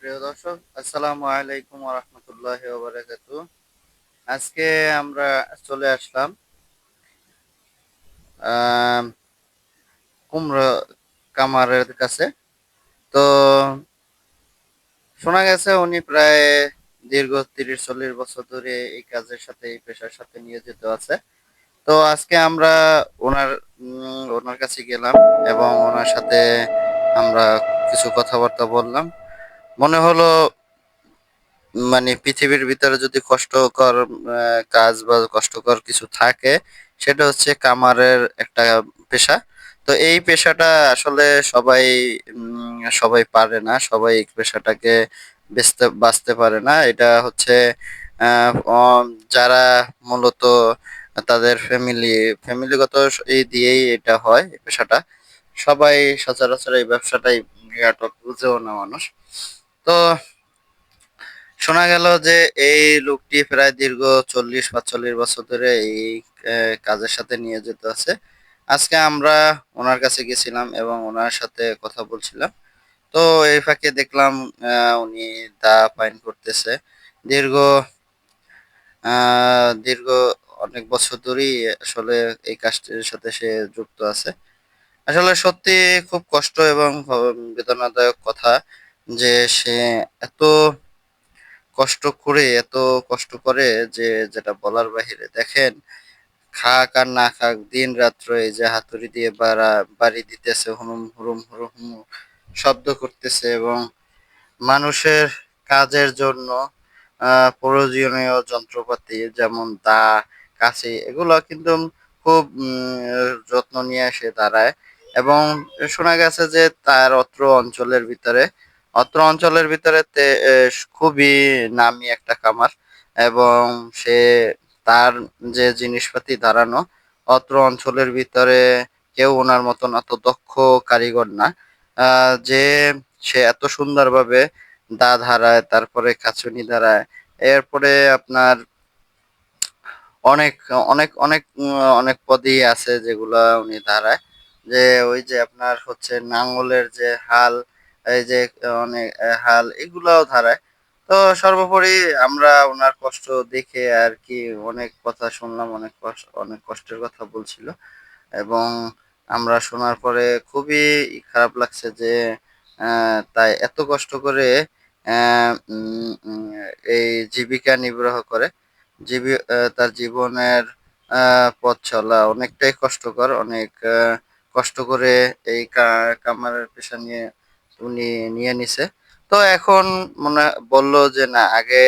প্রিয় দর্শক, আসসালামু আলাইকুম ওয়া রাহমাতুল্লাহি ওয়া বারাকাতুহু। আজকে আমরা চলে আসলাম আম কুমড়ো কামারের কাছে। তো শোনা গেছে উনি প্রায় দীর্ঘ ৩০-৪০ বছর ধরে এই কাজের সাথে, এই পেশার সাথে নিয়োজিত আছে। তো আজকে আমরা ওনার ওনার কাছে গেলাম এবং ওনার সাথে আমরা কিছু কথাবার্তা বললাম। মনে হলো মানে পৃথিবীর ভিতরে যদি কষ্টকর কাজ বা কষ্টকর কিছু থাকে, সেটা হচ্ছে কামারের একটা পেশা। তো এই পেশাটা আসলে সবাই পারে না, সবাই এই পেশাটাকে বাঁচতে পারে না। এটা হচ্ছে আহ, অ- যারা মূলত তাদের ফ্যামিলিগত এই দিয়েই এটা হয়, এই পেশাটা। সবাই সচরাচর এই ব্যবসাটাই বুঝেও না মানুষ। তো শোনা গেল যে এই লোকটি প্রায় দীর্ঘ 40-45 বছর ধরে এই কাজের সাথে নিয়োজিত আছে। আজকে আমরা ওনার কাছে গেছিলাম এবং ওনার সাথে কথা বলছিলাম। তো এই ফাঁকে দেখলাম উনি দা পাইন করতেছে। দীর্ঘ দীর্ঘ অনেক বছর ধরেই আসলে এই কাজটির সাথে সে যুক্ত আছে। আসলে সত্যি খুব কষ্ট এবং বেদনাদায়ক কথা যে সে এত এত কষ্ট করে, যে যেটা বলার বাহিরে। দেখেন, খাক আর না খাক, দিন রাত্র এই যে হাতুড়ি দিয়ে বাড়ি দিতেছে, হুড়ুম হুড়ুম হুড়ুম হুড়ুম শব্দ করতেছে এবং মানুষের কাজের জন্য প্রয়োজনীয় যন্ত্রপাতি যেমন দা, কাঁচি, এগুলো কিন্তু খুব যত্ন নিয়ে এসে দাঁড়ায়। এবং শোনা গেছে যে তার অত্র অঞ্চলের ভিতরে খুবই নামি একটা কামার। এবং সে তার যে জিনিসপাতি দাঁড়ানো, অত্র অঞ্চলের ভিতরে কেউ ওনার মতন এত দক্ষ কারিগর না। যে সে এত সুন্দরভাবে দা ধারায়, তারপরে কাছুনি ধারায়, এরপরে আপনার অনেক অনেক পদই আছে যেগুলা উনি ধারায়। যে ওই যে আপনার হচ্ছে নাঙ্গলের যে হাল, এই যে অনেক হাল, এগুলাও ধারায়। তো সর্বোপরি আমরা ওনার কষ্ট দেখে আর কি অনেক কথা শুনলাম, অনেক কষ্টের কথা বলছিল। এবং আমরা শোনার পরে খুবই খারাপ লাগছে যে তাই এত কষ্ট করে এই জীবিকা নির্বাহ করে। তার জীবনের পথ চলা অনেকটাই কষ্টকর, অনেক কষ্ট করে এই কামারের পেশা নিয়ে উনি নিয়ে নিছে। তো এখন মনে বললো যে না, আগে